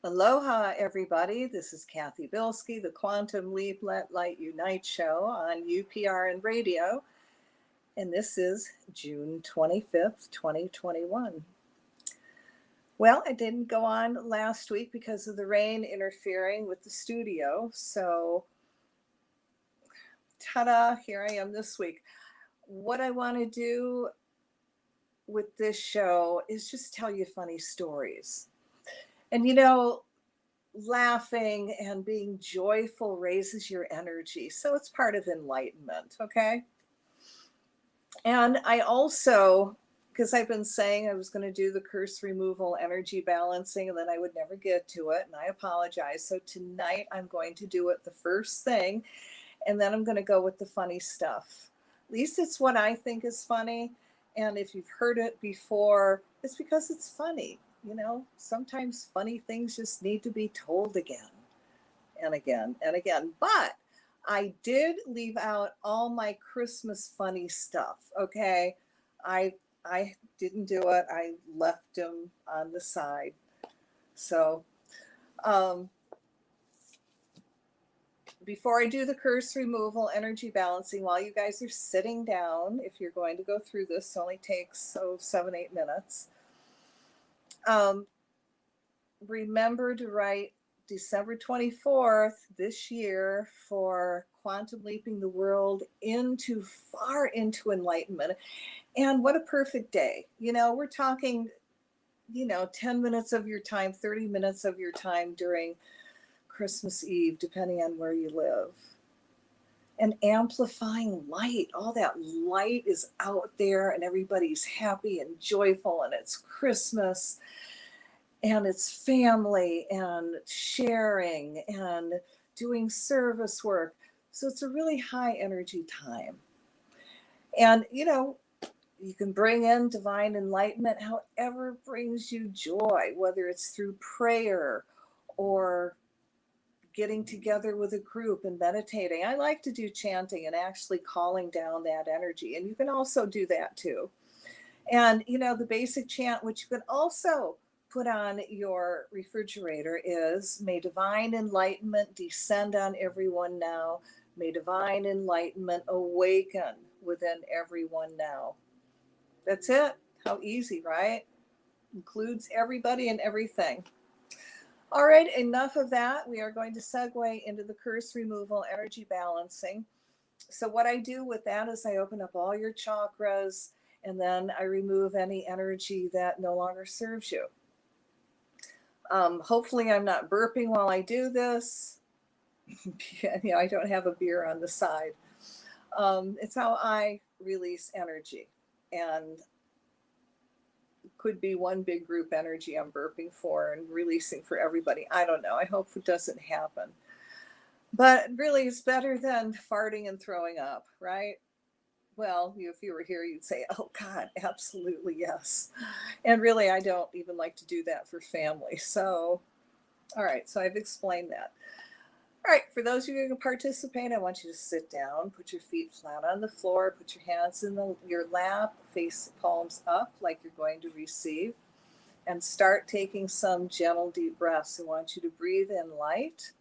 Aloha, everybody. This is Cathy Bilsky, the Quantum Leap Let Light Unite show on UPRN Radio. And this is June 25th, 2021. Well, I didn't go on last week because of the rain interfering with the studio. So, ta-da, here I am this week. What I want to do with this show is just tell you funny stories. And laughing and being joyful raises your energy. So it's part of enlightenment, okay? And I also, because I've been saying I was going to do the curse removal, energy balancing, and then I would never get to it, and I apologize. So tonight I'm going to do it the first thing, and then I'm going to go with the funny stuff. At least it's what I think is funny. And if you've heard it before, it's because it's funny. Sometimes funny things just need to be told again and again and again. But I did leave out all my Christmas funny stuff, okay? I didn't do it. I left them on the side. So before I do the curse removal, energy balancing, while you guys are sitting down, if you're going to go through this, only takes 7-8 minutes. Remember to write December 24th this year for quantum leaping the world far into enlightenment. And what a perfect day. We're talking, 10 minutes of your time, 30 minutes of your time during Christmas Eve, depending on where you live. And amplifying light. All that light is out there and everybody's happy and joyful, and it's Christmas and it's family and sharing and doing service work. So it's a really high energy time. And, you can bring in divine enlightenment, however brings you joy, whether it's through prayer or getting together with a group and meditating. I like to do chanting and actually calling down that energy. And you can also do that too. And, the basic chant, which you can also put on your refrigerator, is, may divine enlightenment descend on everyone now. May divine enlightenment awaken within everyone now. That's it. How easy, right? Includes everybody and everything. All right, enough of that. We are going to segue into the curse removal, energy balancing. So what I do with that is I open up all your chakras, and then I remove any energy that no longer serves you. Hopefully I'm not burping while I do this. I don't have a beer on the side. It's how I release energy. And could be one big group energy I'm burping for and releasing for everybody. I don't know. I hope it doesn't happen. But really, it's better than farting and throwing up, right? Well, if you were here, you'd say, oh, God, absolutely, yes. And really, I don't even like to do that for family. So, all right, so I've explained that. All right, for those of you who can participate, I want you to sit down, put your feet flat on the floor, put your hands in your lap, face palms up like you're going to receive, and start taking some gentle, deep breaths. I want you to breathe in light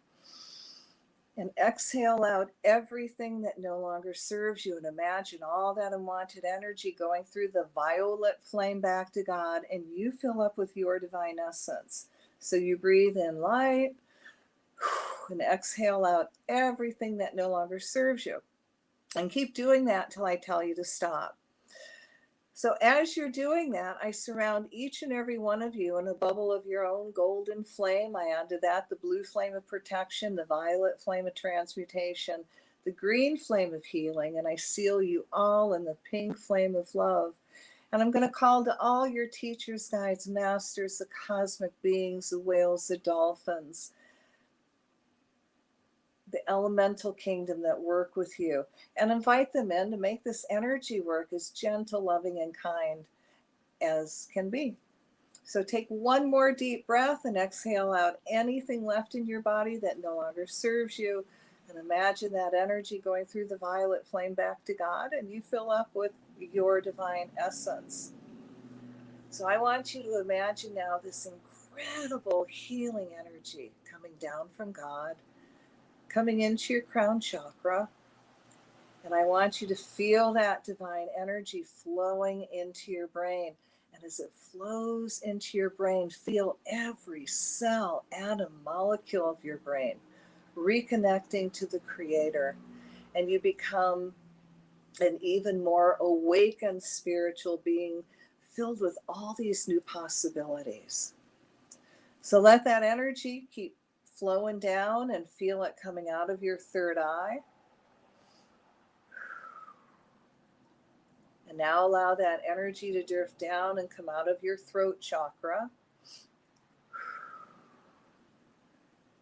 and exhale out everything that no longer serves you, and imagine all that unwanted energy going through the violet flame back to God, and you fill up with your divine essence. So you breathe in light and exhale out everything that no longer serves you. And keep doing that till I tell you to stop. So as you're doing that, I surround each and every one of you in a bubble of your own golden flame. I add to that the blue flame of protection, the violet flame of transmutation, the green flame of healing, and I seal you all in the pink flame of love. And I'm going to call to all your teachers, guides, masters, the cosmic beings, the whales, the dolphins, the elemental kingdom that work with you, and invite them in to make this energy work as gentle, loving, and kind as can be. So take one more deep breath and exhale out anything left in your body that no longer serves you, and imagine that energy going through the violet flame back to God, and you fill up with your divine essence. So I want you to imagine now this incredible healing energy coming down from God, coming into your crown chakra. And I want you to feel that divine energy flowing into your brain. And as it flows into your brain, feel every cell, atom, molecule of your brain reconnecting to the Creator. And you become an even more awakened spiritual being filled with all these new possibilities. So let that energy keep flowing down and feel it coming out of your third eye. And now allow that energy to drift down and come out of your throat chakra.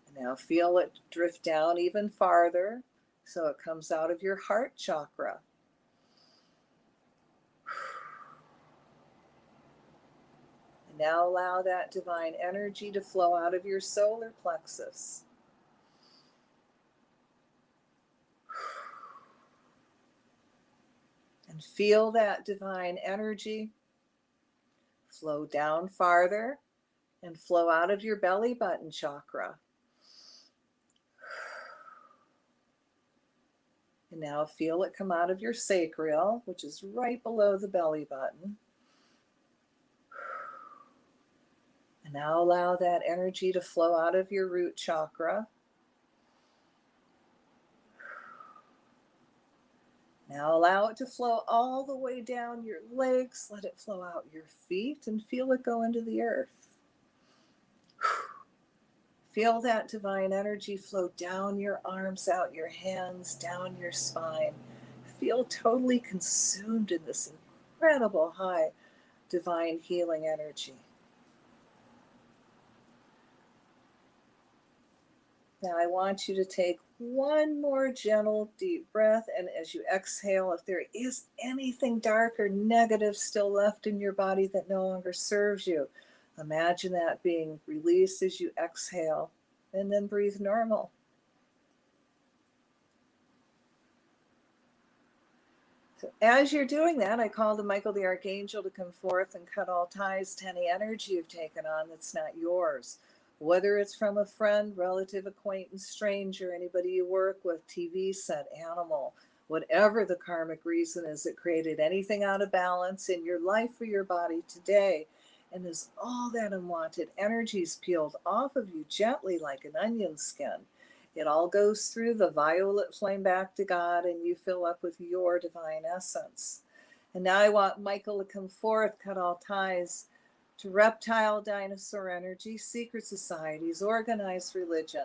And now feel it drift down even farther, so it comes out of your heart chakra. And now allow that divine energy to flow out of your solar plexus. And feel that divine energy flow down farther and flow out of your belly button chakra. And now feel it come out of your sacral, which is right below the belly button. And now allow that energy to flow out of your root chakra. Now allow it to flow all the way down your legs. Let it flow out your feet and feel it go into the earth. Feel that divine energy flow down your arms, out your hands, down your spine. Feel totally consumed in this incredible high divine healing energy. Now I want you to take one more gentle deep breath, and as you exhale, if there is anything dark or negative still left in your body that no longer serves you, imagine that being released as you exhale, and then breathe normal. So as you're doing that, I call to Michael the Archangel to come forth and cut all ties to any energy you've taken on that's not yours. Whether it's from a friend, relative, acquaintance, stranger, anybody you work with, TV set, animal, whatever the karmic reason is that created anything out of balance in your life or your body today. And as all that unwanted energy is peeled off of you gently like an onion skin, it all goes through the violet flame back to God, and you fill up with your divine essence. And now I want Michael to come forth, cut all ties to reptile, dinosaur energy, secret societies, organized religion.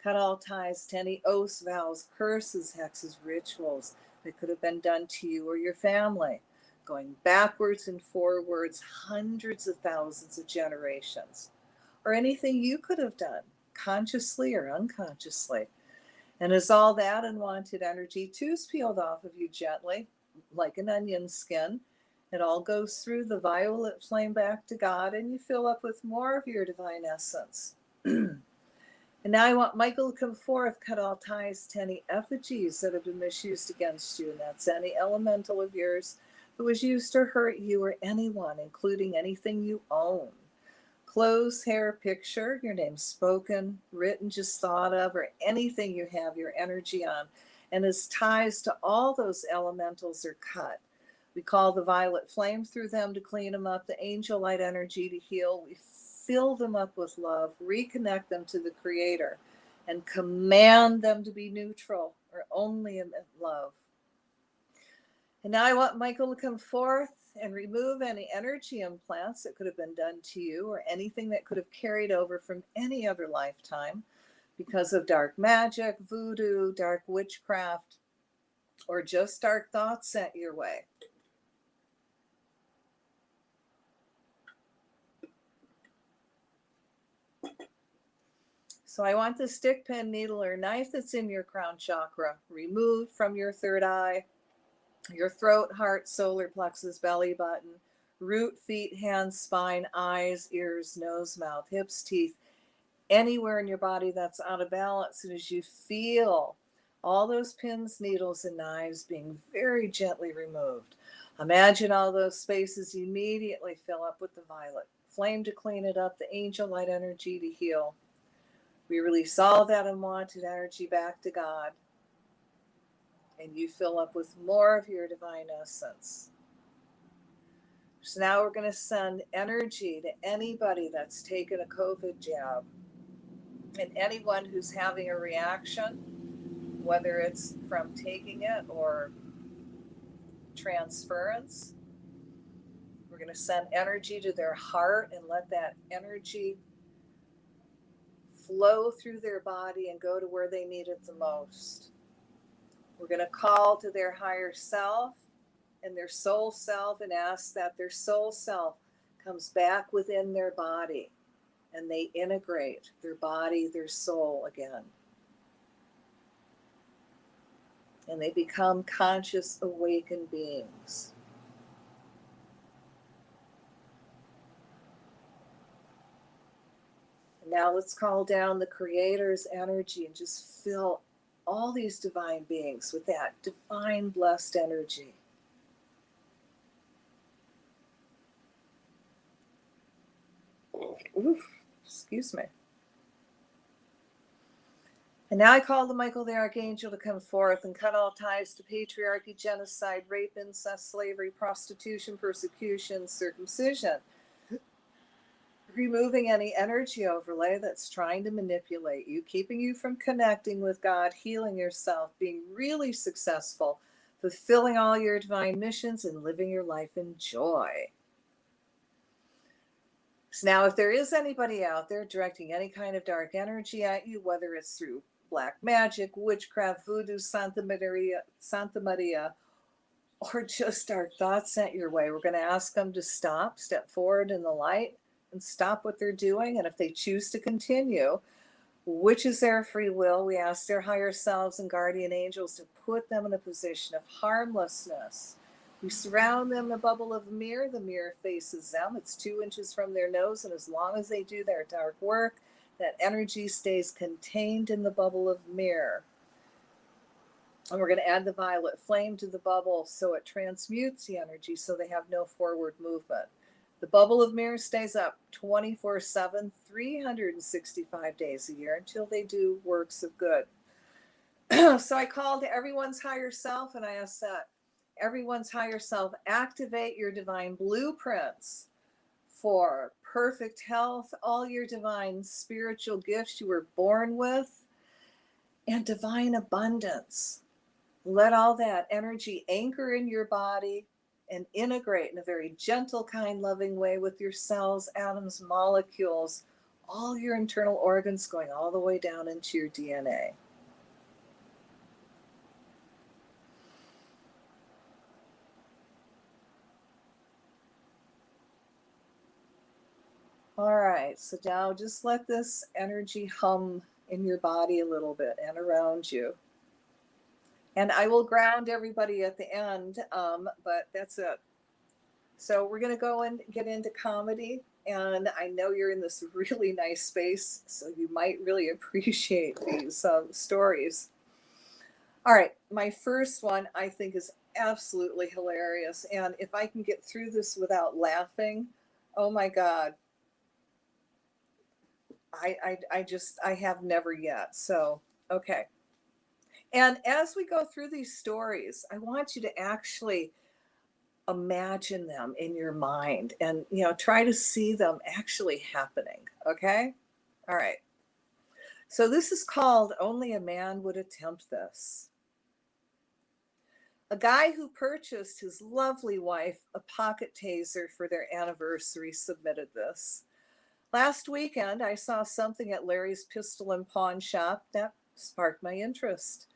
Cut all ties to any oaths, vows, curses, hexes, rituals that could have been done to you or your family, going backwards and forwards hundreds of thousands of generations, or anything you could have done, consciously or unconsciously. And as all that unwanted energy too is peeled off of you gently, like an onion skin, it all goes through the violet flame back to God, and you fill up with more of your divine essence. And now I want Michael to come forth, cut all ties to any effigies that have been misused against you, and that's any elemental of yours that was used to hurt you or anyone, including anything you own. Clothes, hair, picture, your name spoken, written, just thought of, or anything you have your energy on. And as ties to all those elementals are cut, we call the violet flame through them to clean them up, the angel light energy to heal. We fill them up with love, reconnect them to the Creator, and command them to be neutral or only in love. And now I want Michael to come forth and remove any energy implants that could have been done to you or anything that could have carried over from any other lifetime because of dark magic, voodoo, dark witchcraft, or just dark thoughts sent your way. So I want the stick, pen, needle, or knife that's in your crown chakra removed from your third eye, your throat, heart, solar plexus, belly button, root, feet, hands, spine, eyes, ears, nose, mouth, hips, teeth, anywhere in your body that's out of balance. And as you feel all those pins, needles, and knives being very gently removed, imagine all those spaces immediately fill up with the violet flame to clean it up, the angel light energy to heal. We release all that unwanted energy back to God. And you fill up with more of your divine essence. So now we're going to send energy to anybody that's taken a COVID jab and anyone who's having a reaction, whether it's from taking it or transference. We're going to send energy to their heart and let that energy flow through their body and go to where they need it the most. We're going to call to their higher self and their soul self and ask that their soul self comes back within their body and they integrate their body, their soul again. And they become conscious, awakened beings. And now let's call down the Creator's energy and just fill all these divine beings with that divine blessed energy. Oof, excuse me. And now I call the Michael the Archangel to come forth and cut all ties to patriarchy, genocide, rape, incest, slavery, prostitution, persecution, circumcision. Removing any energy overlay that's trying to manipulate you, keeping you from connecting with God, healing yourself, being really successful, fulfilling all your divine missions, and living your life in joy. So now, if there is anybody out there directing any kind of dark energy at you, whether it's through black magic, witchcraft, voodoo, Santa Maria, or just dark thoughts sent your way, we're going to ask them to stop, step forward in the light, and stop what they're doing. And if they choose to continue, which is their free will, we ask their higher selves and guardian angels to put them in a position of harmlessness. We surround them in a bubble of mirror. The mirror faces them. It's 2 inches from their nose. And as long as they do their dark work, that energy stays contained in the bubble of mirror. And we're going to add the violet flame to the bubble so it transmutes the energy so they have no forward movement. The bubble of mirror stays up 24/7, 365 days a year until they do works of good. So I call to everyone's higher self and I ask that everyone's higher self activate your divine blueprints for perfect health, all your divine spiritual gifts you were born with, and divine abundance. Let all that energy anchor in your body and integrate in a very gentle, kind, loving way with your cells, atoms, molecules, all your internal organs going all the way down into your DNA. All right, so now just let this energy hum in your body a little bit and around you. And I will ground everybody at the end, but that's it. So we're going to go and get into comedy. And I know you're in this really nice space, so you might really appreciate these stories. All right, my first one I think is absolutely hilarious. And if I can get through this without laughing, oh my God. I have never yet. So, okay. And as we go through these stories, I want you to actually imagine them in your mind and, try to see them actually happening. Okay. All right. So this is called Only a Man Would Attempt This. A guy who purchased his lovely wife a pocket taser for their anniversary submitted this. Last weekend, I saw something at Larry's Pistol and Pawn Shop that sparked my interest.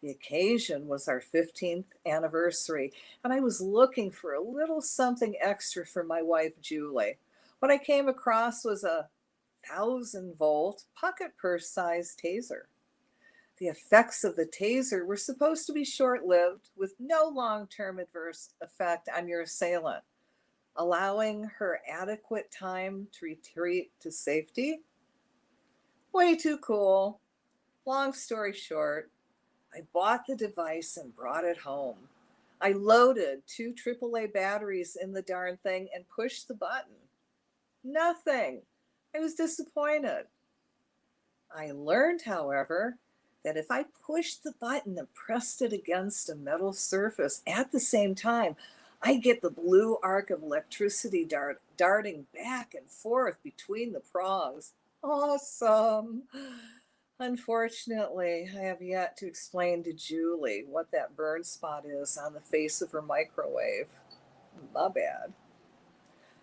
The occasion was our 15th anniversary, and I was looking for a little something extra for my wife, Julie. What I came across was a 1,000-volt pocket purse-sized taser. The effects of the taser were supposed to be short-lived, with no long-term adverse effect on your assailant, allowing her adequate time to retreat to safety. Way too cool. Long story short, I bought the device and brought it home. I loaded 2 AAA batteries in the darn thing and pushed the button. Nothing. I was disappointed. I learned, however, that if I pushed the button and pressed it against a metal surface at the same time, I get the blue arc of electricity darting back and forth between the prongs. Awesome. Unfortunately, I have yet to explain to Julie what that burn spot is on the face of her microwave. My bad.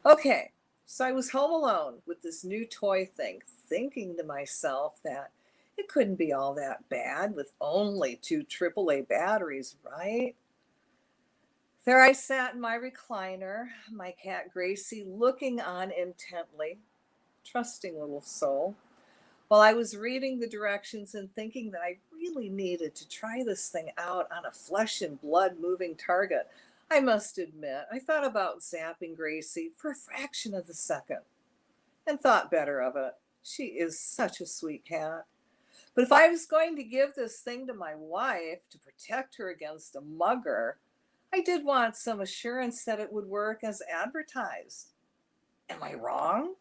Okay, so I was home alone with this new toy thing, thinking to myself that it couldn't be all that bad with only two AAA batteries, right? There I sat in my recliner, my cat Gracie looking on intently, trusting little soul, while I was reading the directions and thinking that I really needed to try this thing out on a flesh and blood moving target. I must admit, I thought about zapping Gracie for a fraction of the second and thought better of it. She is such a sweet cat. But if I was going to give this thing to my wife to protect her against a mugger, I did want some assurance that it would work as advertised. Am I wrong?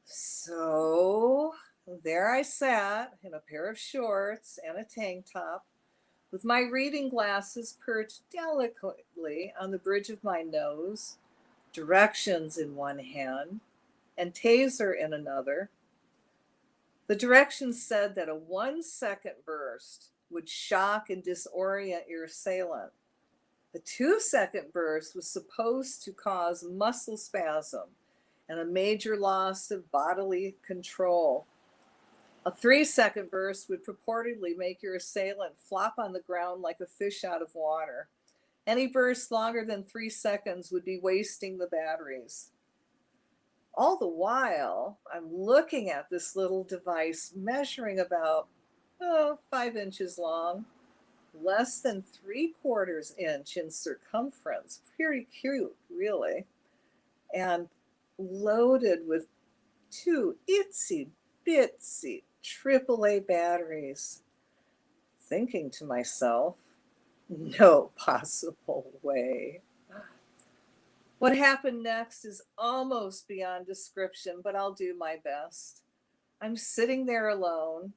So there I sat in a pair of shorts and a tank top, with my reading glasses perched delicately on the bridge of my nose, directions in one hand, and taser in another. The directions said that a 1 second burst would shock and disorient your assailant. The 2 second burst was supposed to cause muscle spasm and a major loss of bodily control. A 3 second burst would purportedly make your assailant flop on the ground like a fish out of water. Any burst longer than 3 seconds would be wasting the batteries. All the while, I'm looking at this little device measuring about 5 inches long, less than 3/4 inch in circumference. Pretty cute, really. And loaded with two itsy bitsy AAA batteries. Thinking to myself, no possible way. What happened next is almost beyond description, but I'll do my best. I'm sitting there alone,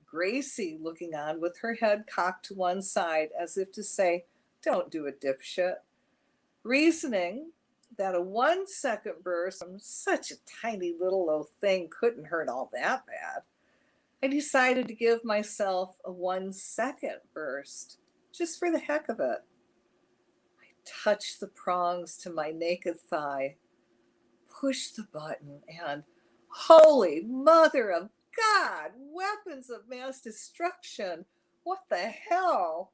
Gracie looking on with her head cocked to one side as if to say, don't do it, dipshit. Reasoning that a 1 second burst from such a tiny little old thing couldn't hurt all that bad, I decided to give myself a 1 second burst, just for the heck of it. I touched the prongs to my naked thigh, pushed the button, and holy mother of God, weapons of mass destruction. What the hell?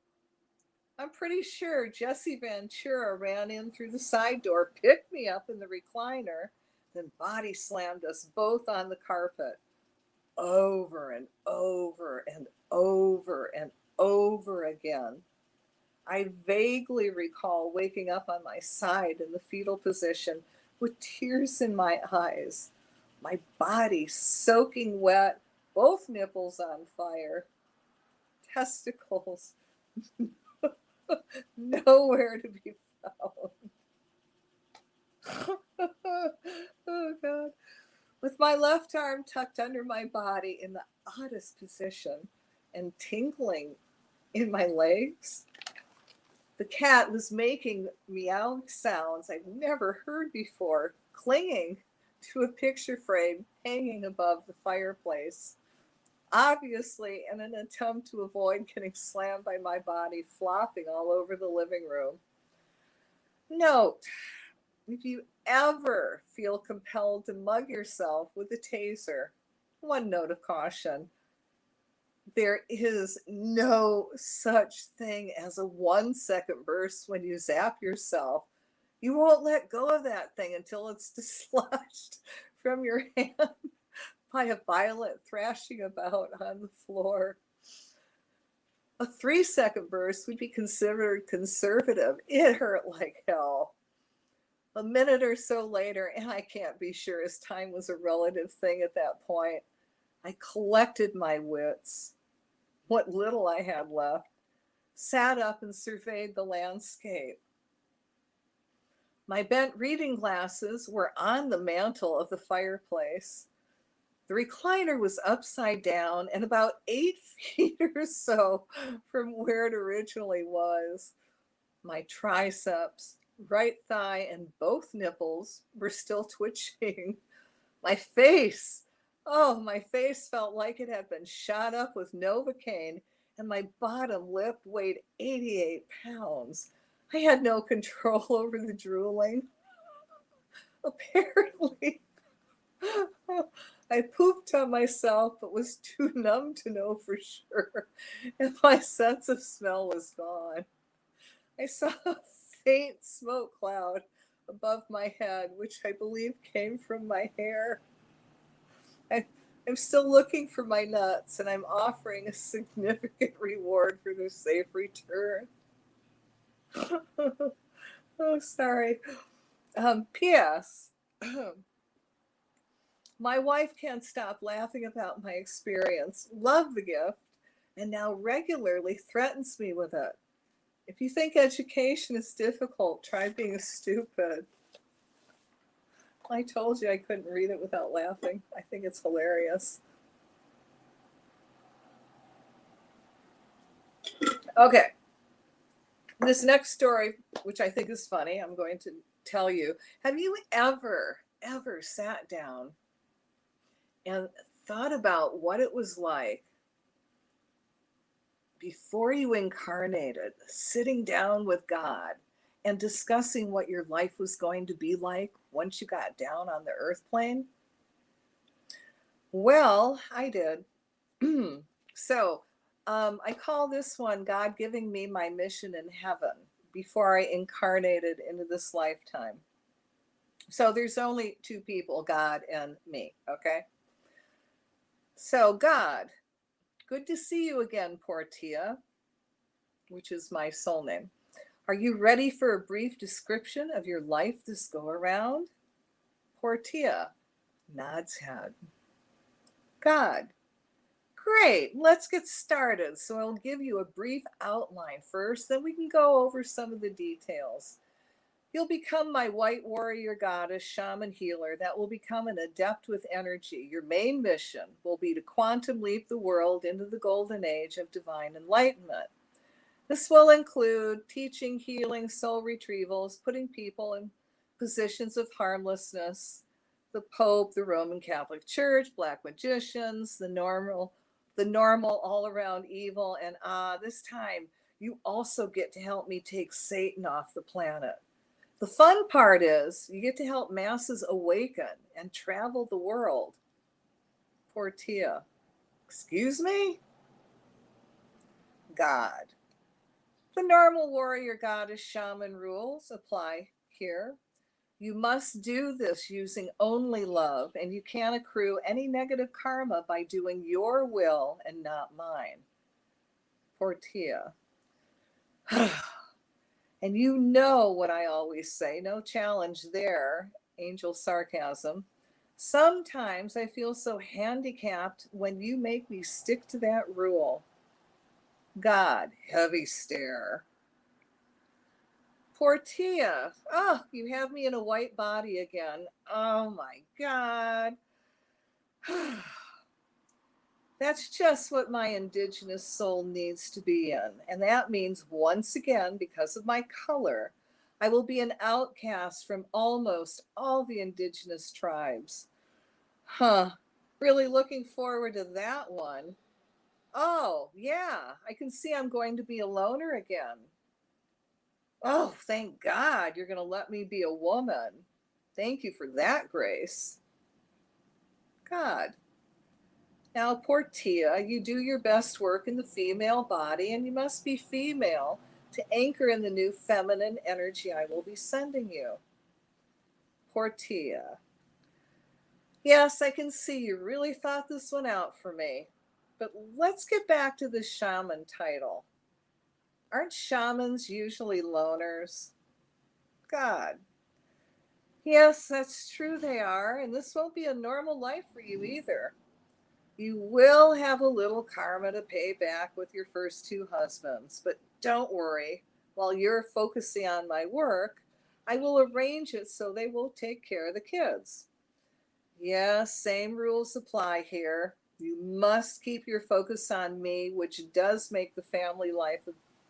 I'm pretty sure Jesse Ventura ran in through the side door, picked me up in the recliner, then body slammed us both on the carpet. Over and over and over and over again. I vaguely recall waking up on my side in the fetal position with tears in my eyes, my body soaking wet, both nipples on fire, testicles nowhere to be found. Oh, God. With my left arm tucked under my body in the oddest position and tingling in my legs, the cat was making meowing sounds I've never heard before, clinging to a picture frame hanging above the fireplace, obviously in an attempt to avoid getting slammed by my body flopping all over the living room. Note, if you ever feel compelled to mug yourself with a taser, one note of caution. There is no such thing as a 1 second burst when you zap yourself. You won't let go of that thing until it's dislodged from your hand by a violent thrashing about on the floor. A 3 second burst would be considered conservative. It hurt like hell. A minute or so later, and I can't be sure as time was a relative thing at that point, I collected my wits, what little I had left, sat up and surveyed the landscape. My bent reading glasses were on the mantle of the fireplace. The recliner was upside down and about 8 feet or so from where it originally was. My triceps, right thigh, and both nipples were still twitching. My face, oh, my face felt like it had been shot up with Novocaine, and my bottom lip weighed 88 pounds. I had no control over the drooling. Apparently, I pooped on myself, but was too numb to know for sure, and my sense of smell was gone. I saw a faint smoke cloud above my head, which I believe came from my hair. I, I'm still looking for my nuts, and I'm offering a significant reward for their safe return. Oh, sorry. P.S. My wife can't stop laughing about my experience, loved the gift, and now regularly threatens me with it. If you think education is difficult, try being stupid. I told you I couldn't read it without laughing. I think it's hilarious. Okay. This next story, which I think is funny, I'm going to tell you. Have you ever sat down and thought about what it was like before you incarnated, sitting down with God and discussing what your life was going to be like once you got down on the earth plane? Well, I did. So I call this one God giving me my mission in heaven before I incarnated into this lifetime. So there's only two people, God and me, okay? So God, good to see you again, Portia, which is my soul name. Are you ready for a brief description of your life this go around? Portia nods head. God, great, let's get started. So I'll give you a brief outline first, then we can go over some of the details. You'll become my white warrior goddess, shaman healer that will become an adept with energy. Your main mission will be to quantum leap the world into the golden age of divine enlightenment. This will include teaching, healing, soul retrievals, putting people in positions of harmlessness, the Pope, the Roman Catholic Church, black magicians, the normal all around evil, and this time you also get to help me take Satan off the planet. The fun part is you get to help masses awaken and travel the world. Portia, excuse me? God. The normal warrior goddess shaman rules apply here. You must do this using only love, and you can't accrue any negative karma by doing your will and not mine. Portia. And you know what I always say, no challenge there, angel sarcasm. Sometimes I feel so handicapped when you make me stick to that rule. God, heavy stare. Portia, oh, you have me in a white body again. Oh my God. That's just what my indigenous soul needs to be in. And that means, once again, because of my color, I will be an outcast from almost all the indigenous tribes. Huh. Really looking forward to that one. Oh, yeah. I can see I'm going to be a loner again. Oh, thank God you're going to let me be a woman. Thank you for that grace. God. Now, Portia, you do your best work in the female body, and you must be female to anchor in the new feminine energy I will be sending you. Portia. Yes, I can see you really thought this one out for me. But let's get back to the shaman title. Aren't shamans usually loners? God. Yes, that's true they are, and this won't be a normal life for you either. You will have a little karma to pay back with your first two husbands, but don't worry. While you're focusing on my work, I will arrange it so they will take care of the kids. Yes, same rules apply here. You must keep your focus on me, which does make the family life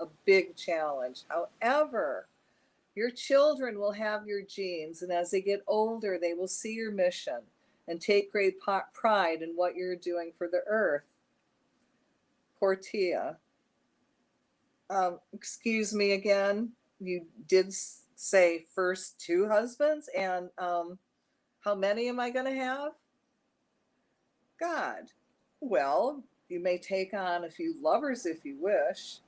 a big challenge. However, your children will have your genes, and as they get older, they will see your mission and take great pride in what you're doing for the earth. Portia. Excuse me again. You did say first two husbands, and how many am I going to have? God. Well, you may take on a few lovers if you wish.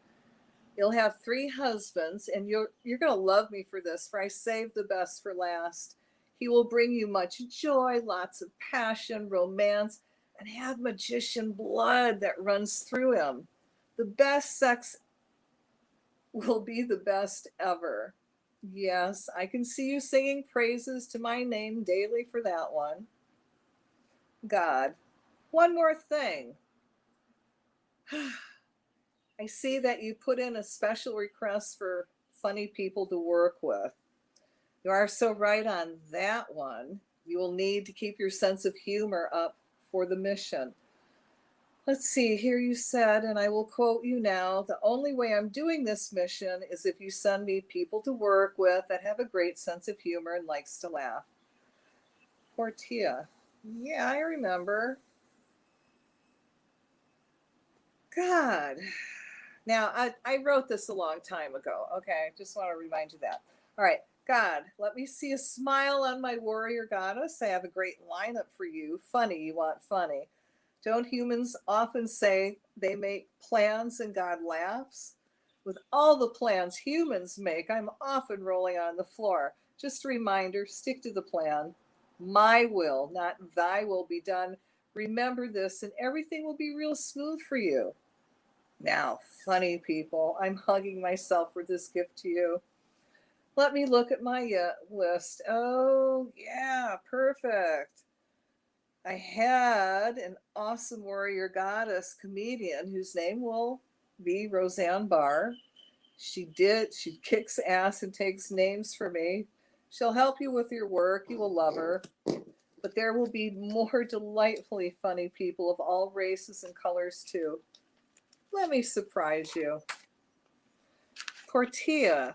You'll have three husbands, and you're going to love me for this, for I saved the best for last. He will bring you much joy, lots of passion, romance, and have magician blood that runs through him. The best sex will be the best ever. Yes, I can see you singing praises to my name daily for that one. God. One more thing. I see that you put in a special request for funny people to work with. You are so right on that one. You will need to keep your sense of humor up for the mission. Let's see, here you said, and I will quote you now, the only way I'm doing this mission is if you send me people to work with that have a great sense of humor and likes to laugh. Portia. Yeah, I remember. God. Now, I wrote this a long time ago. Okay, just want to remind you that. All right, God, let me see a smile on my warrior goddess. I have a great lineup for you. Funny, you want funny. Don't humans often say they make plans and God laughs? With all the plans humans make, I'm often rolling on the floor. Just a reminder, stick to the plan. My will, not thy will be done. Remember this, and everything will be real smooth for you. Now, funny people, I'm hugging myself for this gift to you. Let me look at my list. Oh, yeah, perfect. I had an awesome warrior goddess comedian whose name will be Roseanne Barr. She kicks ass and takes names for me. She'll help you with your work. You will love her. But there will be more delightfully funny people of all races and colors too. Let me surprise you. Portia,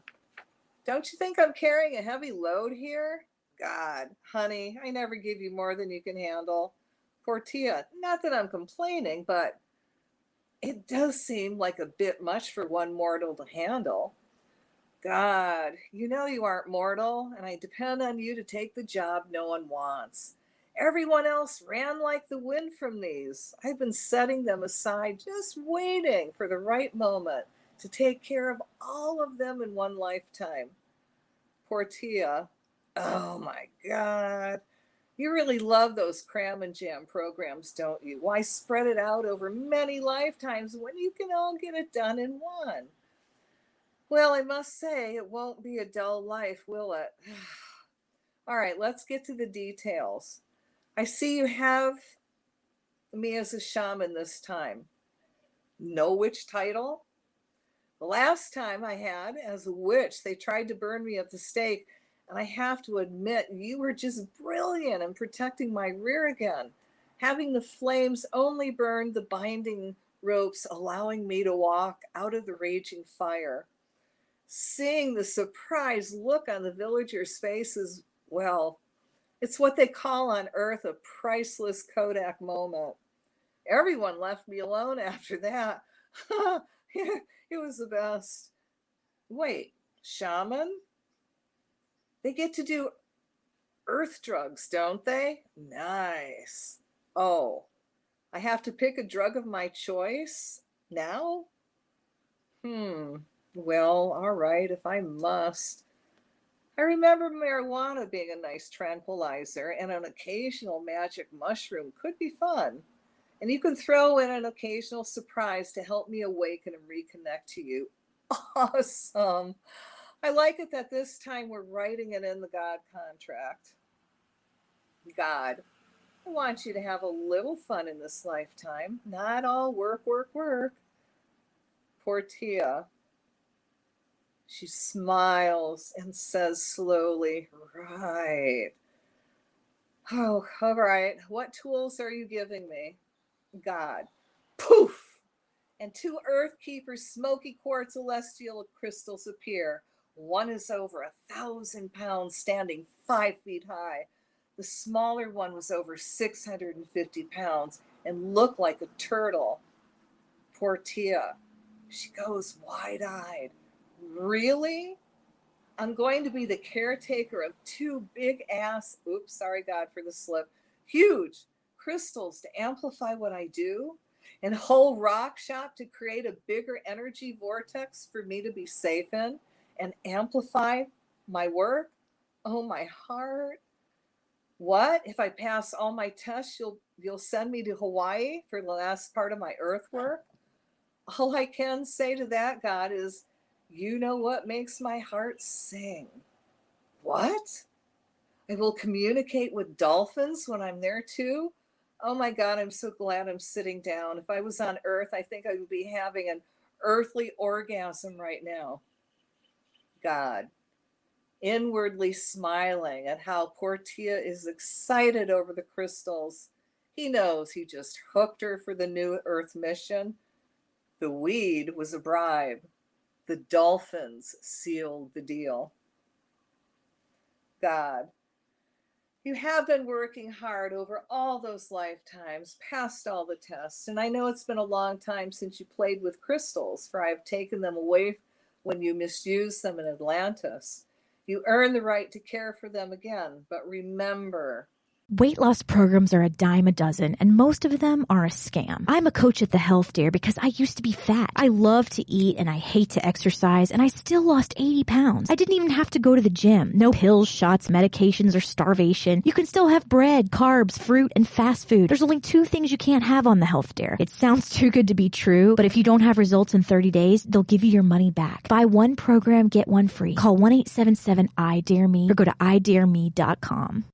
don't you think I'm carrying a heavy load here? God, honey, I never give you more than you can handle. Portia, not that I'm complaining, but it does seem like a bit much for one mortal to handle. God, you know you aren't mortal, and I depend on you to take the job no one wants. Everyone else ran like the wind from these. I've been setting them aside, just waiting for the right moment to take care of all of them in one lifetime. Portia, oh my God. You really love those cram and jam programs, don't you? Why spread it out over many lifetimes when you can all get it done in one? Well, I must say, it won't be a dull life, will it? All right, let's get to the details. I see you have me as a shaman this time. No witch title? The last time I had as a witch, they tried to burn me at the stake, and I have to admit, you were just brilliant in protecting my rear again. Having the flames only burned the binding ropes, allowing me to walk out of the raging fire. Seeing the surprised look on the villagers' faces, well, it's what they call on Earth a priceless Kodak moment. Everyone left me alone after that. It was the best. Wait, shaman? They get to do earth drugs, don't they? Nice. Oh, I have to pick a drug of my choice now? Well, all right, if I must. I remember marijuana being a nice tranquilizer, and an occasional magic mushroom could be fun. And you can throw in an occasional surprise to help me awaken and reconnect to you. Awesome. I like it that this time we're writing it in the God contract. God, I want you to have a little fun in this lifetime, not all work, work, work. Portia. She smiles and says slowly, right. Oh, all right. What tools are you giving me? God. Poof! And 2 Earth Keeper smoky quartz celestial crystals appear. One is over 1,000 pounds, standing 5 feet high. The smaller one was over 650 pounds and looked like a turtle. Poor Tia. She goes wide-eyed. Really? I'm going to be the caretaker of 2 big ass, oops, sorry God for the slip, huge crystals to amplify what I do, and a whole rock shop to create a bigger energy vortex for me to be safe in and amplify my work. Oh, my heart. What? If I pass all my tests, you'll send me to Hawaii for the last part of my earth work? All I can say to that, God, is, you know what makes my heart sing? What? I will communicate with dolphins when I'm there too? Oh my God, I'm so glad I'm sitting down. If I was on Earth, I think I would be having an earthly orgasm right now. God, inwardly smiling at how poor Tia is excited over the crystals. He knows he just hooked her for the new Earth mission. The weed was a bribe. The dolphins sealed the deal. God, you have been working hard over all those lifetimes, passed all the tests, and I know it's been a long time since you played with crystals, for I've taken them away when you misused them in Atlantis. You earn the right to care for them again, but remember, Weight loss programs are a dime a dozen, and most of them are a scam. I'm a coach at the Health Dare because I used to be fat. I love to eat and I hate to exercise, and I still lost 80 pounds. I didn't even have to go to the gym. No pills, shots, medications, or starvation. You can still have bread, carbs, fruit, and fast food. There's only 2 things you can't have on the Health Dare. It sounds too good to be true, but if you don't have results in 30 days, they'll give you your money back. Buy 1 program, get 1 free. Call 1-877-I-DARE-ME or go to idareme.com.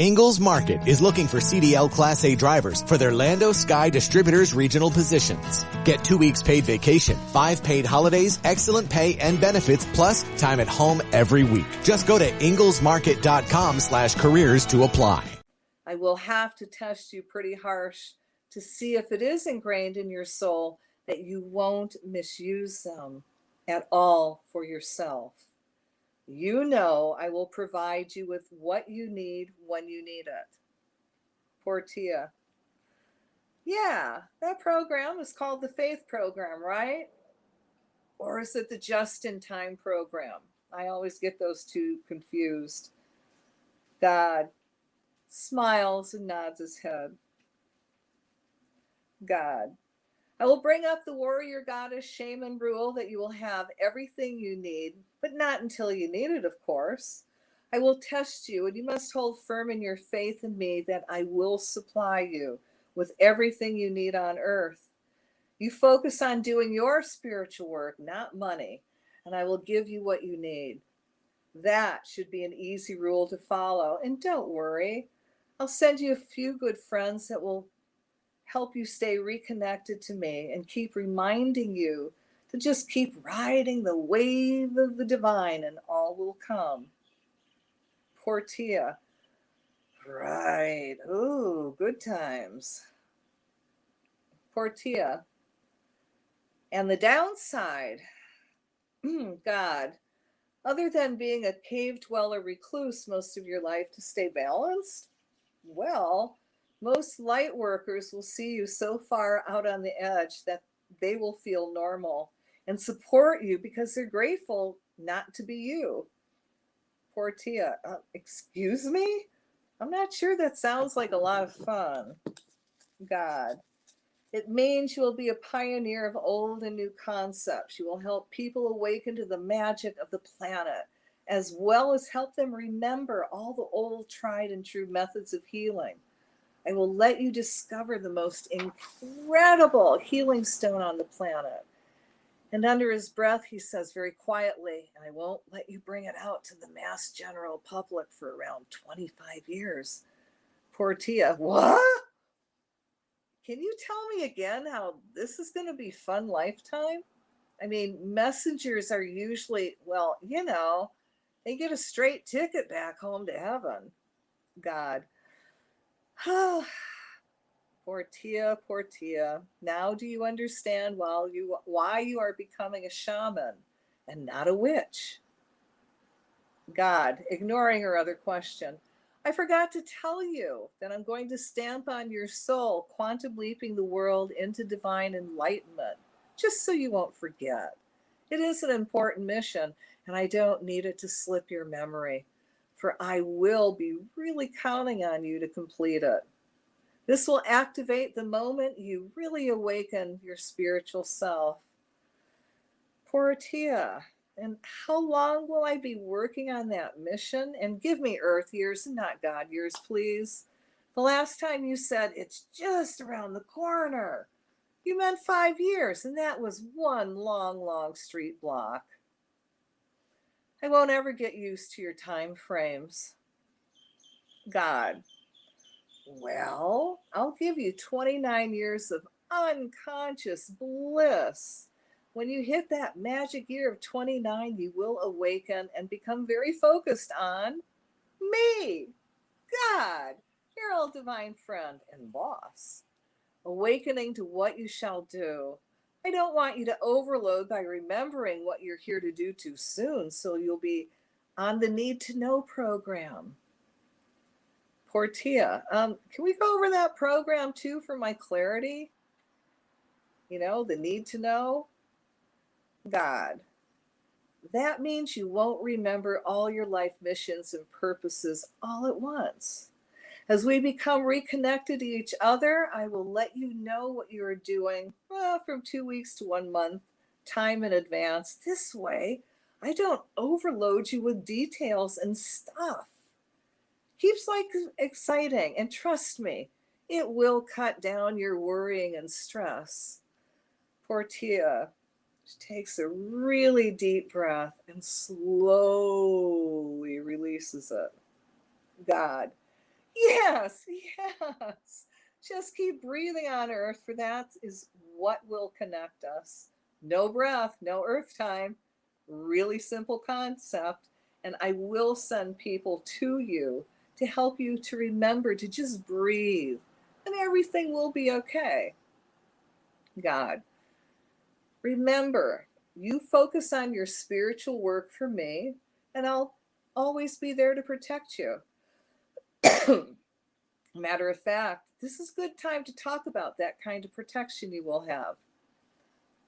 Ingalls Market is looking for CDL Class A drivers for their Lando Sky Distributors regional positions. Get 2 weeks paid vacation, 5 paid holidays, excellent pay and benefits, plus time at home every week. Just go to inglesmarket.com/careers to apply. I will have to test you pretty harsh to see if it is ingrained in your soul that you won't misuse them at all for yourself. You know I will provide you with what you need when you need it. Poor Tia. Yeah, that program is called the Faith Program, right? Or is it the Just-in-Time Program? I always get those 2 confused. God smiles and nods his head. God, I will bring up the warrior goddess shaman rule that you will have everything you need, but not until you need it, of course. I will test you, and you must hold firm in your faith in me that I will supply you with everything you need on earth. You focus on doing your spiritual work, not money, and I will give you what you need. That should be an easy rule to follow. And don't worry, I'll send you a few good friends that will help you stay reconnected to me and keep reminding you to just keep riding the wave of the divine and all will come. Poor Tia. Right. Ooh, good times. Poor Tia. And the downside, God, other than being a cave dweller recluse most of your life to stay balanced, well, most light workers will see you so far out on the edge that they will feel normal and support you because they're grateful not to be you. Poor Tia. Excuse me? I'm not sure that sounds like a lot of fun. God. It means you will be a pioneer of old and new concepts. You will help people awaken to the magic of the planet, as well as help them remember all the old tried and true methods of healing. I will let you discover the most incredible healing stone on the planet. And under his breath, he says very quietly, and I won't let you bring it out to the mass general public for around 25 years. Poor Tia. What? Can you tell me again how this is going to be fun lifetime? I mean, messengers are usually, well, they get a straight ticket back home to heaven. God. Poor Tia, poor Tia. Now do you understand why you are becoming a shaman and not a witch? God, ignoring her other question. I forgot to tell you that I'm going to stamp on your soul, quantum leaping the world into divine enlightenment, just so you won't forget. It is an important mission, and I don't need it to slip your memory, for I will be really counting on you to complete it. This will activate the moment you really awaken your spiritual self. Poor Tia. And how long will I be working on that mission? And give me Earth years and not God years, please. The last time you said it's just around the corner, you meant 5 years, and that was one long, long street block. I won't ever get used to your time frames. God. Well, I'll give you 29 years of unconscious bliss. When you hit that magic year of 29, you will awaken and become very focused on me, God, your old divine friend and boss. Awakening to what you shall do. I don't want you to overload by remembering what you're here to do too soon, so you'll be on the need to know program. Poor Tia. Can we go over that program too for my clarity? The need to know. God. That means you won't remember all your life missions and purposes all at once. As we become reconnected to each other, I will let you know what you are doing from 2 weeks to 1 month, time in advance. This way, I don't overload you with details and stuff. Keeps life exciting, and trust me, it will cut down your worrying and stress. Poor Tia. She takes a really deep breath and slowly releases it. God. Yes, yes. Just keep breathing on Earth, for that is what will connect us. No breath, no Earth time. Really simple concept. And I will send people to you to help you to remember to just breathe, and everything will be okay. God. Remember, you focus on your spiritual work for me, and I'll always be there to protect you. Matter of fact, this is a good time to talk about that kind of protection you will have.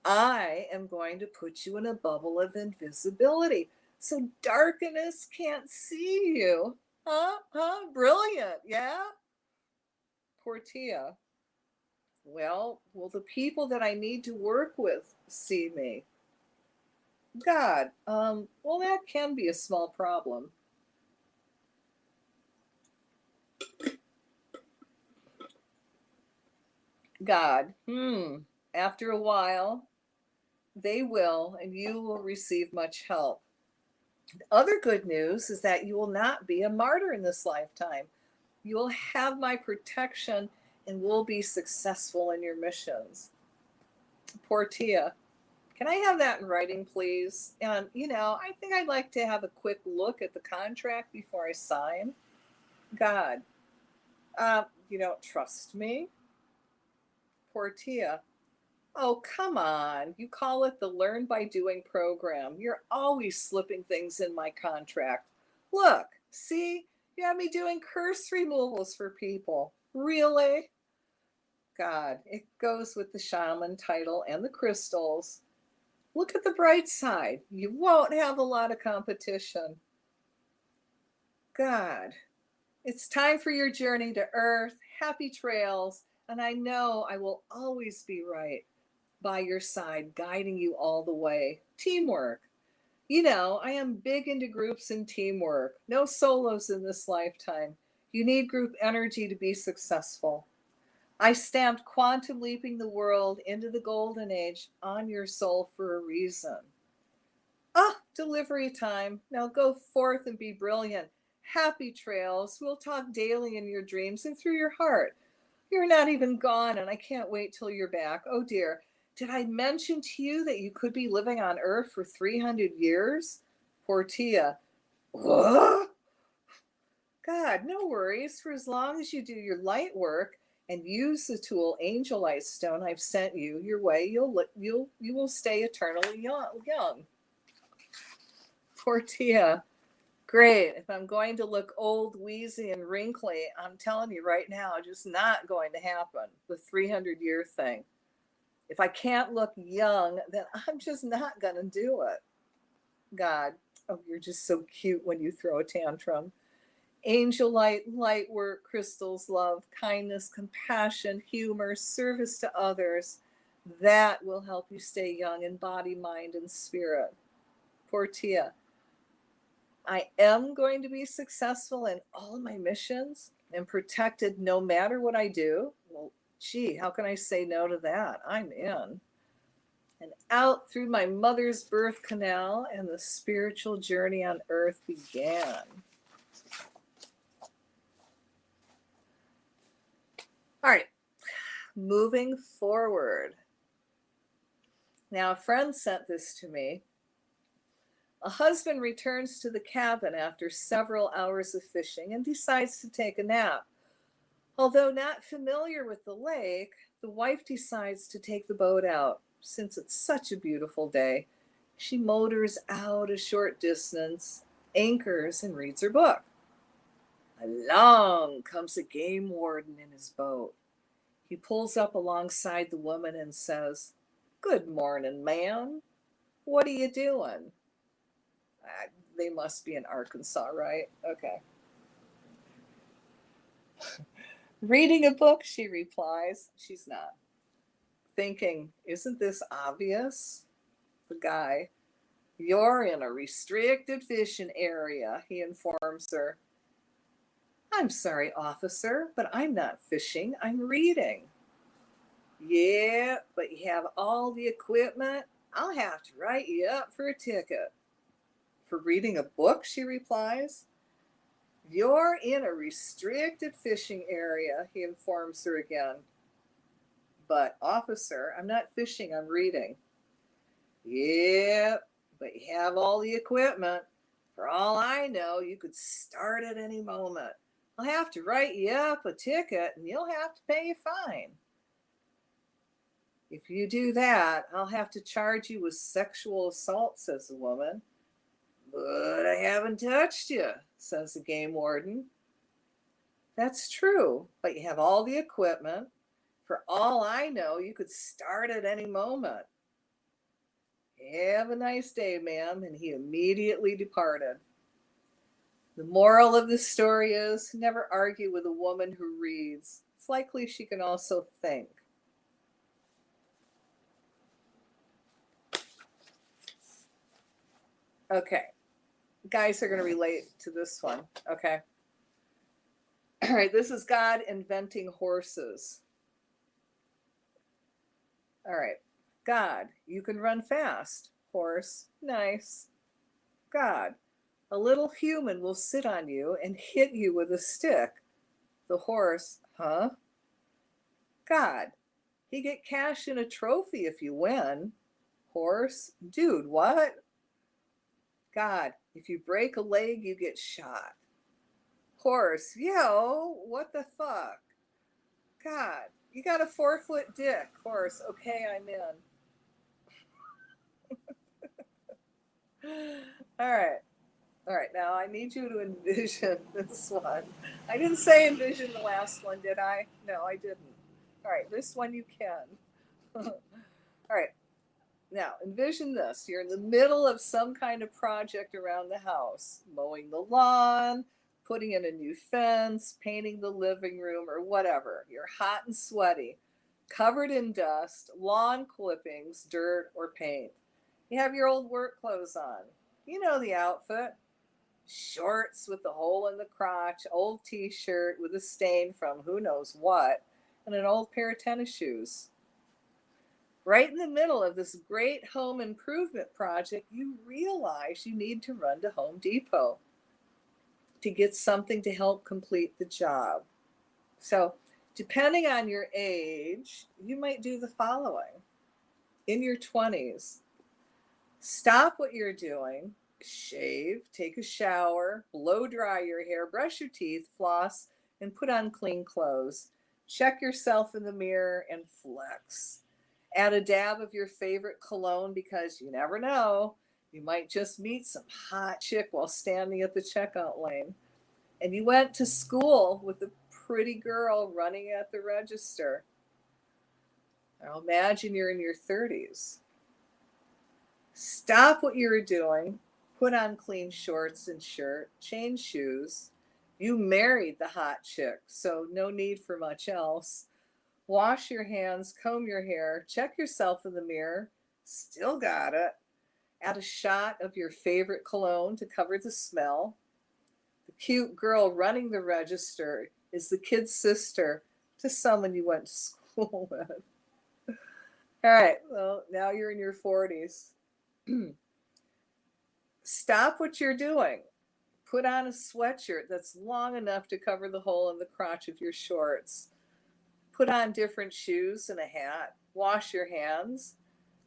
I am going to put you in a bubble of invisibility, so darkness can't see you. Brilliant, yeah? Poor Tia. Well, will the people that I need to work with see me? God, well, that can be a small problem. God, after a while, they will, and you will receive much help. Other good news is that you will not be a martyr in this lifetime. You will have my protection and will be successful in your missions. Poor Tia. Can I have that in writing, please? And, I think I'd like to have a quick look at the contract before I sign. God, you don't trust me? Poor Tia. Oh, come on. You call it the Learn by Doing program. You're always slipping things in my contract. Look, see? You have me doing curse removals for people. Really? God, it goes with the shaman title and the crystals. Look at the bright side. You won't have a lot of competition. God, it's time for your journey to Earth. Happy trails. And I know I will always be right by your side, guiding you all the way. Teamwork. I am big into groups and teamwork. No solos in this lifetime. You need group energy to be successful. I stamped quantum leaping the world into the golden age on your soul for a reason. Delivery time. Now go forth and be brilliant. Happy trails. We'll talk daily in your dreams and through your heart. You're not even gone, and I can't wait till you're back. Oh dear. Did I mention to you that you could be living on Earth for 300 years? Poor Tia. What? God, no worries. For as long as you do your light work and use the tool Angelite Stone I've sent you your way, you will stay eternally young. Poor Tia. Great. If I'm going to look old, wheezy, and wrinkly, I'm telling you right now, just not going to happen. The 300-year thing. If I can't look young, then I'm just not going to do it. God, oh, you're just so cute when you throw a tantrum. Angel light, light work, crystals, love, kindness, compassion, humor, service to others. That will help you stay young in body, mind, and spirit. Poor Tia. I am going to be successful in all my missions and protected no matter what I do. Well, gee, how can I say no to that? I'm in. And out through my mother's birth canal, and the spiritual journey on earth began. All right, moving forward. Now, a friend sent this to me. A husband returns to the cabin after several hours of fishing and decides to take a nap. Although not familiar with the lake, the wife decides to take the boat out. Since it's such a beautiful day, she motors out a short distance, anchors, and reads her book. Along comes a game warden in his boat. He pulls up alongside the woman and says, "Good morning, ma'am. What are you doing?" They must be in Arkansas, right? Okay. "Reading a book," she replies. She's not. Thinking, isn't this obvious? The guy, "You're in a restricted fishing area," he informs her. "I'm sorry, officer, but I'm not fishing. I'm reading." "Yeah, but you have all the equipment. I'll have to write you up for a ticket." "For reading a book," she replies. "You're in a restricted fishing area," he informs her again. "But, officer, I'm not fishing, I'm reading." "Yeah, but you have all the equipment. For all I know, you could start at any moment. I'll have to write you up a ticket and you'll have to pay a fine." "If you do that, I'll have to charge you with sexual assault," says the woman. "But I haven't touched you," says the game warden. "That's true, but you have all the equipment. For all I know, you could start at any moment." "Have a nice day, ma'am," and he immediately departed. The moral of this story is never argue with a woman who reads. It's likely she can also think. Okay. Guys are going to relate to this one. Okay. All right. This is God inventing horses. All right. God, you can run fast. Horse, nice. God, a little human will sit on you and hit you with a stick. The horse, huh? God, you get cash in a trophy if you win. Horse, dude, what? God, if you break a leg, you get shot. Horse, yo, what the fuck? God, you got a 4-foot dick. Horse, okay, I'm in. All right. All right, now I need you to envision this one. I didn't say envision the last one, did I? No, I didn't. All right, this one you can. All right, now envision this. You're in the middle of some kind of project around the house, mowing the lawn, putting in a new fence, painting the living room, or whatever. You're hot and sweaty, covered in dust, lawn clippings, dirt, or paint. You have your old work clothes on. You know the outfit. Shorts with the hole in the crotch, old t-shirt with a stain from who knows what, and an old pair of tennis shoes. Right in the middle of this great home improvement project, you realize you need to run to Home Depot to get something to help complete the job. So, depending on your age, you might do the following. in your 20s, stop what you're doing, shave, take a shower, blow dry your hair, brush your teeth, floss, and put on clean clothes. Check yourself in the mirror and flex. Add a dab of your favorite cologne because you never know. You might just meet some hot chick while standing at the checkout lane. And you went to school with a pretty girl running at the register. Now imagine you're in your 30s. Stop what you're doing, put on clean shorts and shirt, change shoes. You married the hot chick, so no need for much else. Wash your hands, comb your hair, check yourself in the mirror. Still got it. Add a shot of your favorite cologne to cover the smell. The cute girl running the register is the kid's sister to someone you went to school with. All right, well, now you're in your 40s. Stop what you're doing. Put on a sweatshirt that's long enough to cover the hole in the crotch of your shorts. Put on different shoes and a hat. Wash your hands.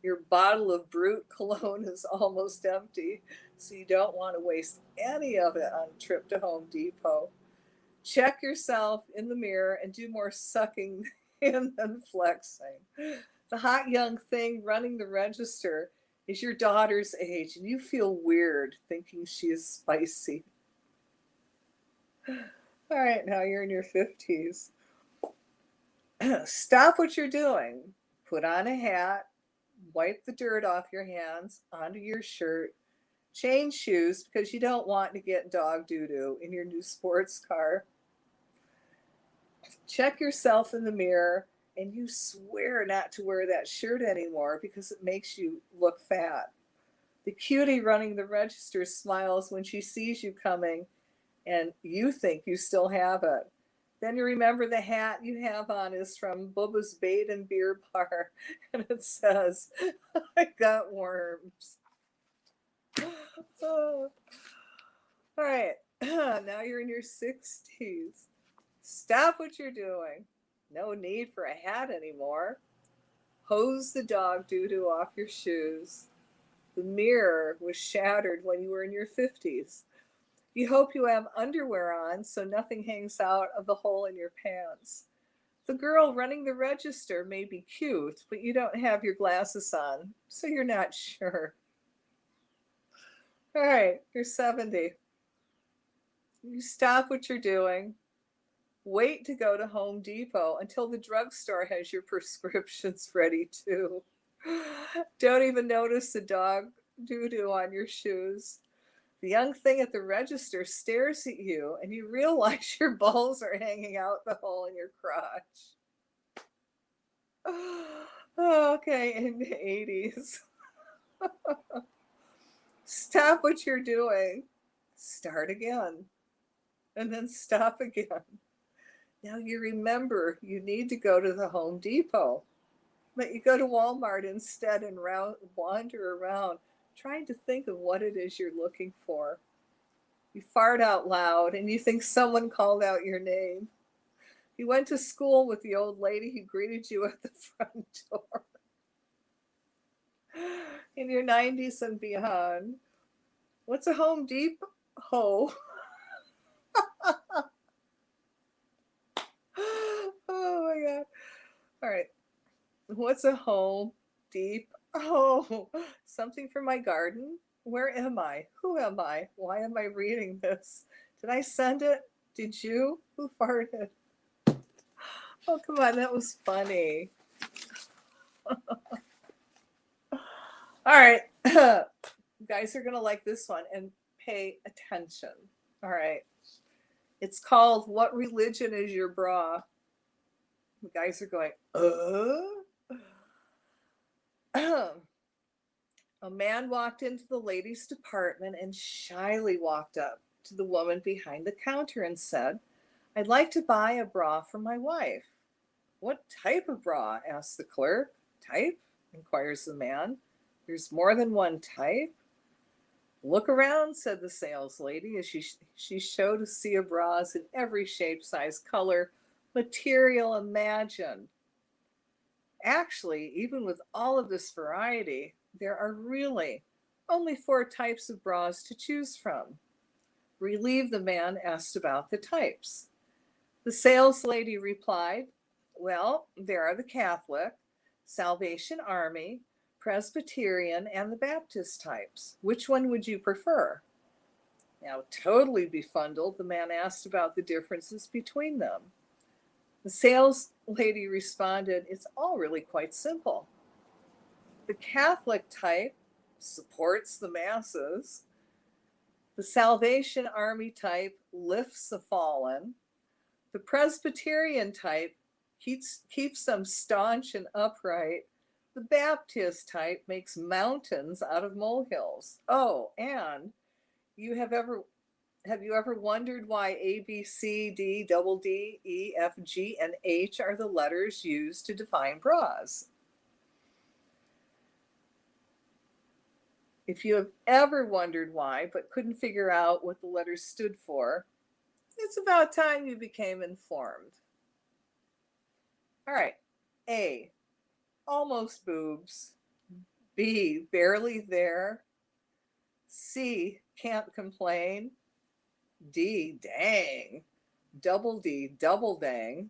Your bottle of Brute cologne is almost empty, so you don't want to waste any of it on a trip to Home Depot. Check yourself in the mirror and do more sucking in than flexing. The hot young thing running the register is your daughter's age, and you feel weird thinking she is spicy. All right, now you're in your 50s. Stop what you're doing. Put on a hat, wipe the dirt off your hands onto your shirt, change shoes because you don't want to get dog doo-doo in your new sports car. Check yourself in the mirror and you swear not to wear that shirt anymore because it makes you look fat. The cutie running the register smiles when she sees you coming and you think you still have it. Then you remember the hat you have on is from Bubba's Bait and Beer Bar, and it says, I got worms. Oh. All right, now you're in your 60s. Stop what you're doing. No need for a hat anymore. Hose the dog doo-doo off your shoes. The mirror was shattered when you were in your 50s. You hope you have underwear on so nothing hangs out of the hole in your pants. The girl running the register may be cute, but you don't have your glasses on, so you're not sure. All right, you're 70. You stop what you're doing. Wait to go to Home Depot until the drugstore has your prescriptions ready too. Don't even notice the dog doo-doo on your shoes. The young thing at the register stares at you and you realize your balls are hanging out the hole in your crotch. Oh, okay, in the 80s. Stop what you're doing. Start again. And then stop again. Now you remember you need to go to the Home Depot. But you go to Walmart instead and wander around trying to think of what it is you're looking for. You fart out loud and you think someone called out your name. You went to school with the old lady who greeted you at the front door. In your 90s and beyond. What's a Home Depot? Oh my God. All right. What's a Home Depot? Oh, something for my garden? Where am I? Who am I? Why am I reading this? Did I send it? Did you? Who farted? Oh, come on. That was funny. All right. You guys are going to like this one and pay attention. All right. It's called What Religion is Your Bra? The guys are going, A man walked into the ladies' department and shyly walked up to the woman behind the counter and said, I'd like to buy a bra for my wife. What type of bra? Asked the clerk. Type? Inquires the man. There's more than one type? Look around, said the sales lady as she showed a sea of bras in every shape, size, color, material imagined. Actually, even with all of this variety, there are really only 4 types of bras to choose from. Relieved, the man asked about the types. The sales lady replied, well, there are the Catholic, Salvation Army, Presbyterian, and the Baptist types. Which one would you prefer? Now, totally befuddled, the man asked about the differences between them. The sales lady responded, it's all really quite simple. The Catholic type supports the masses. The Salvation Army type lifts the fallen. The Presbyterian type keeps them staunch and upright. The Baptist type makes mountains out of molehills. Oh, and have you ever wondered why A, B, C, D, double D, E, F, G, and H are the letters used to define bras? If you have ever wondered why, but couldn't figure out what the letters stood for, it's about time you became informed. All right. A, almost boobs. B, barely there. C, can't complain. D, dang. Double D, double dang.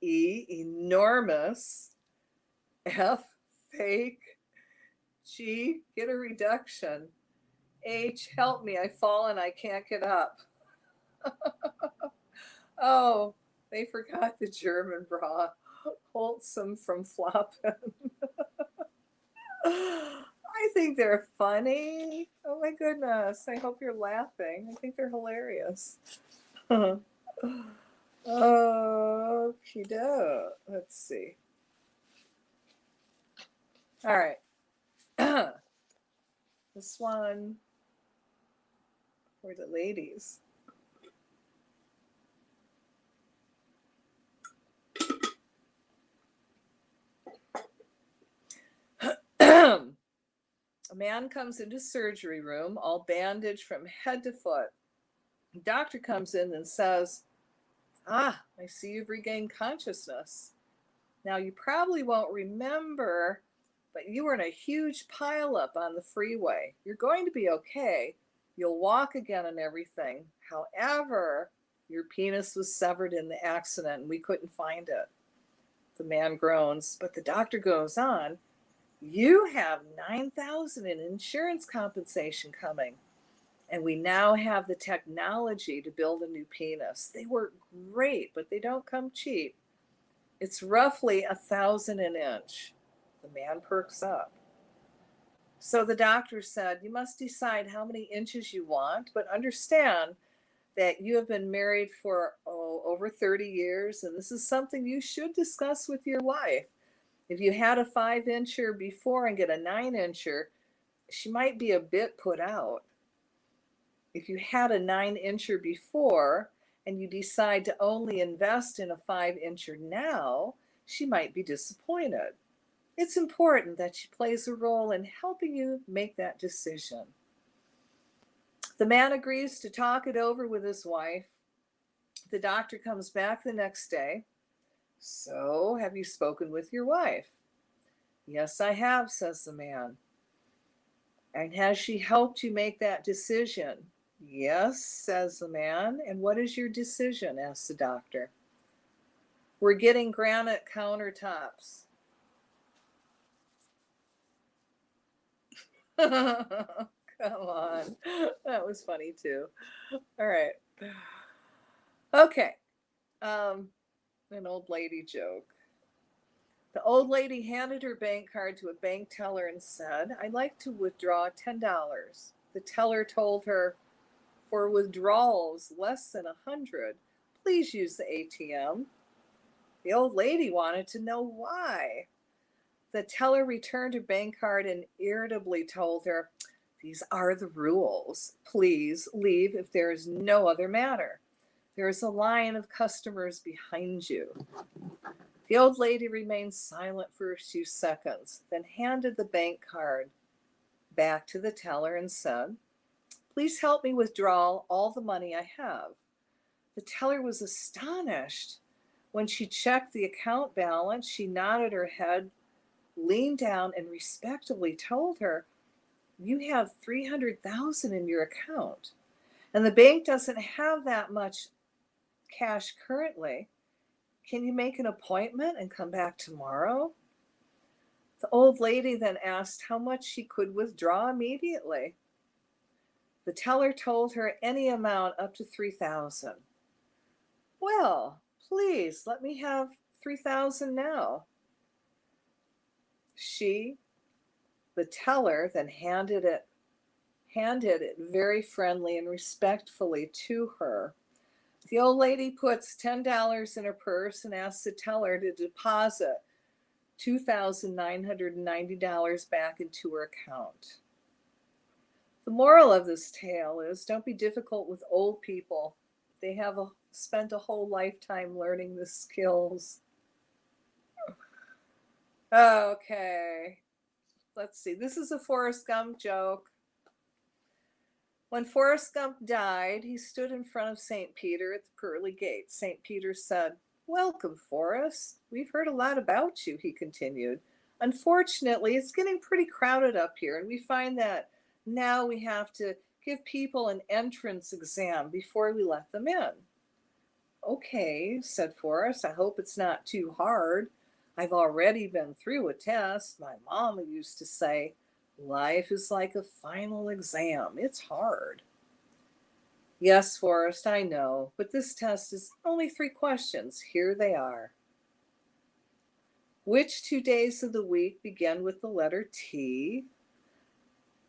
E, enormous. F, fake. G, get a reduction. H, help me, I've fallen, I can't get up. Oh, they forgot the German bra. Wholesome from flopping. I think they're funny. Oh my goodness. I hope you're laughing. I think they're hilarious. Okey-doke. Let's see. All right. This one for the ladies. A man comes into surgery room, all bandaged from head to foot. The doctor comes in and says, I see you've regained consciousness. Now, you probably won't remember, but you were in a huge pileup on the freeway. You're going to be okay. You'll walk again and everything. However, your penis was severed in the accident and we couldn't find it. The man groans, but the doctor goes on, you have $9,000 in insurance compensation coming. And we now have the technology to build a new penis. They work great, but they don't come cheap. It's roughly $1,000 an inch. The man perks up. So the doctor said, you must decide how many inches you want, but understand that you have been married for over 30 years, and this is something you should discuss with your wife. If you had a 5-incher before and get a 9-incher, she might be a bit put out. If you had a 9-incher before and you decide to only invest in a 5-incher now, she might be disappointed. It's important that she plays a role in helping you make that decision. The man agrees to talk it over with his wife. The doctor comes back the next day. So, have you spoken with your wife? Yes, I have, says the man. And has she helped you make that decision? Yes, says the man. And what is your decision? Asks the doctor. We're getting granite countertops. Come on. That was funny too. All right. Okay. An old lady joke. The old lady handed her bank card to a bank teller and said, I'd like to withdraw $10. The teller told her, for withdrawals less than 100, please use the ATM. The old lady wanted to know why. The teller returned her bank card and irritably told her, these are the rules. Please leave if there is no other matter. There is a line of customers behind you. The old lady remained silent for a few seconds, then handed the bank card back to the teller and said, please help me withdraw all the money I have. The teller was astonished. When she checked the account balance, she nodded her head, leaned down, and respectfully told her, "You have 300,000 in your account, and the bank doesn't have that much cash currently. Can you make an appointment and come back tomorrow?" The old lady then asked how much she could withdraw immediately. The teller told her any amount up to 3,000. "Well, please let me have 3,000 now." The teller, then handed it very friendly and respectfully to her. The old lady puts $10 in her purse and asks the teller to deposit $2,990 back into her account. The moral of this tale is, don't be difficult with old people. They have spent a whole lifetime learning the skills. Okay, let's see. This is a Forrest Gump joke. When Forrest Gump died, he stood in front of St. Peter at the pearly gates. St. Peter said, "Welcome, Forrest. We've heard a lot about you," he continued. "Unfortunately, it's getting pretty crowded up here, and we find that now we have to give people an entrance exam before we let them in." "Okay," said Forrest. "I hope it's not too hard. I've already been through a test. My mama used to say, 'Life is like a final exam. It's hard.'" "Yes, Forrest, I know, but this test is only 3 questions. Here they are. Which 2 days of the week begin with the letter T?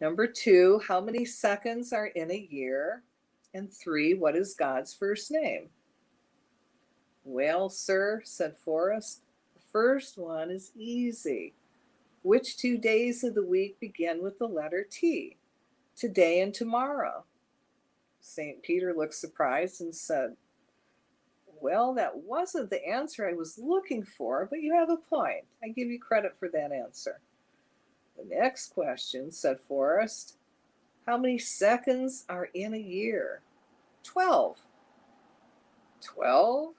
Number 2, how many seconds are in a year? And 3, what is God's first name?" "Well, sir," said Forrest, "the first one is easy. Which 2 days of the week begin with the letter T? Today and tomorrow." St. Peter looked surprised and said, "Well, that wasn't the answer I was looking for, but you have a point. I give you credit for that answer." "The next question," said Forrest, "how many seconds are in a year?" 12. 12?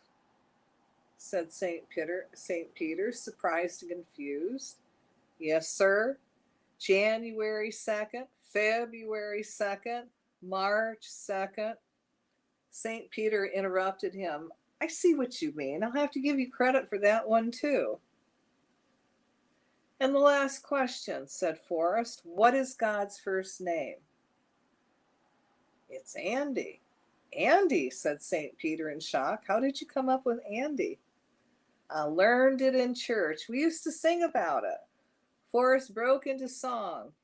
said St. Peter, surprised and confused. "Yes, sir. January 2nd, February 2nd, March 2nd. St. Peter interrupted him. "I see what you mean. I'll have to give you credit for that one, too." "And the last question," said Forrest, "what is God's first name?" "It's Andy." "Andy," said St. Peter in shock. "How did you come up with Andy?" "I learned it in church. We used to sing about it." Forrest broke into song.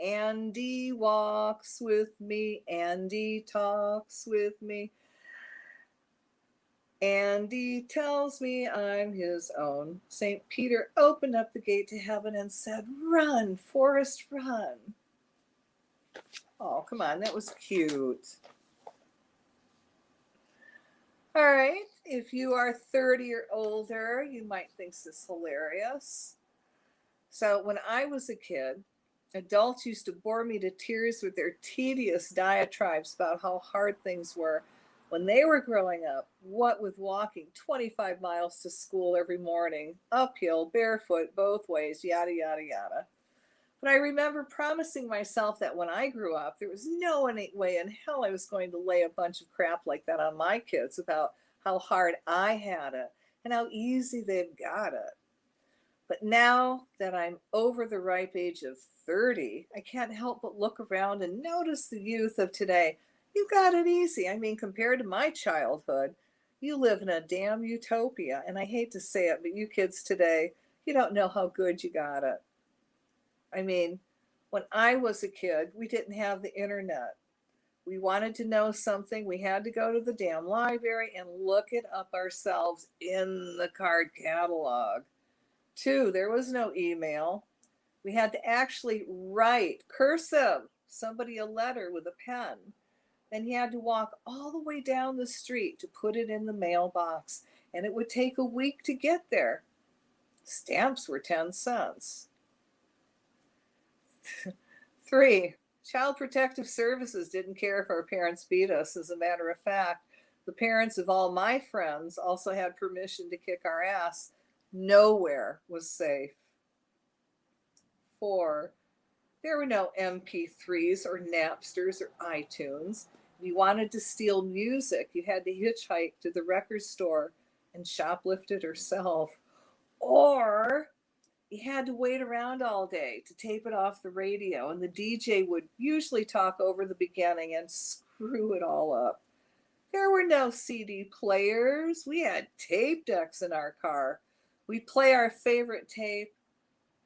"Andy walks with me, Andy talks with me, Andy tells me I'm his own." St. Peter opened up the gate to heaven and said, "Run, Forrest, run." Oh, come on, that was cute. All right, if you are 30 or older, you might think this is hilarious. So when I was a kid, adults used to bore me to tears with their tedious diatribes about how hard things were when they were growing up, what with walking 25 miles to school every morning, uphill, barefoot, both ways, yada, yada, yada. But I remember promising myself that when I grew up, there was no way in hell I was going to lay a bunch of crap like that on my kids about how hard I had it and how easy they've got it. But now that I'm over the ripe age of 30, I can't help but look around and notice the youth of today. You got it easy. I mean, compared to my childhood, you live in a damn utopia. And I hate to say it, but you kids today, you don't know how good you got it. I mean, when I was a kid, we didn't have the internet. We wanted to know something, we had to go to the damn library and look it up ourselves in the card catalog. 2, there was no email. We had to actually write cursive somebody a letter with a pen. Then you had to walk all the way down the street to put it in the mailbox, and it would take a week to get there. Stamps were 10 cents. 3, Child Protective Services didn't care if our parents beat us. As a matter of fact, The parents of all my friends also had permission to kick our ass. Nowhere was safe. 4, there were no MP3s or Napsters or iTunes. If you wanted to steal music, you had to hitchhike to the record store and shoplift it yourself. Or you had to wait around all day to tape it off the radio, and the DJ would usually talk over the beginning and screw it all up. There were no CD players. We had tape decks in our car. We'd play our favorite tape,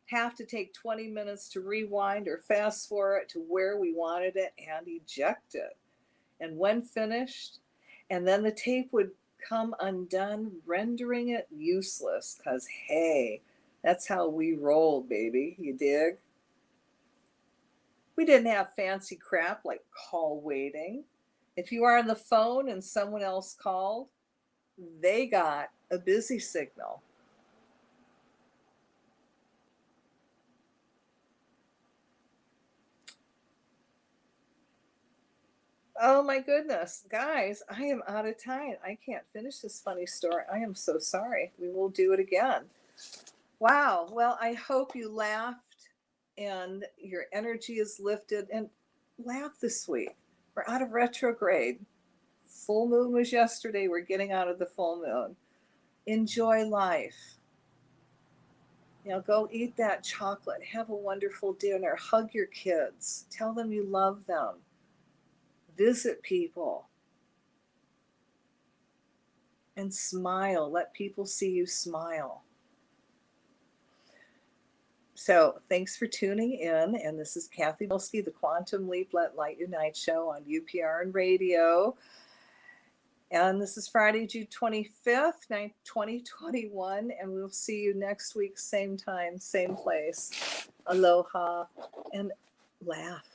have to take 20 minutes to rewind or fast forward it to where we wanted it and eject it. And when finished, and then the tape would come undone, rendering it useless, because, hey, that's how we rolled, baby. You dig? We didn't have fancy crap like call waiting. If you were on the phone and someone else called, they got a busy signal. Oh my goodness, guys, I am out of time. I can't finish this funny story. I am so sorry. We will do it again. Wow. Well, I hope you laughed and your energy is lifted, and laugh this week. We're out of retrograde. Full moon was yesterday. We're getting out of the full moon. Enjoy life. Go eat that chocolate. Have a wonderful dinner. Hug your kids. Tell them you love them. Visit people. And smile. Let people see you smile. So thanks for tuning in. And this is Cathy Bilsky, the Quantum Leap Let Light Unite show on UPRN Radio. And this is Friday, June 25th, 2021. And we'll see you next week, same time, same place. Aloha and laugh.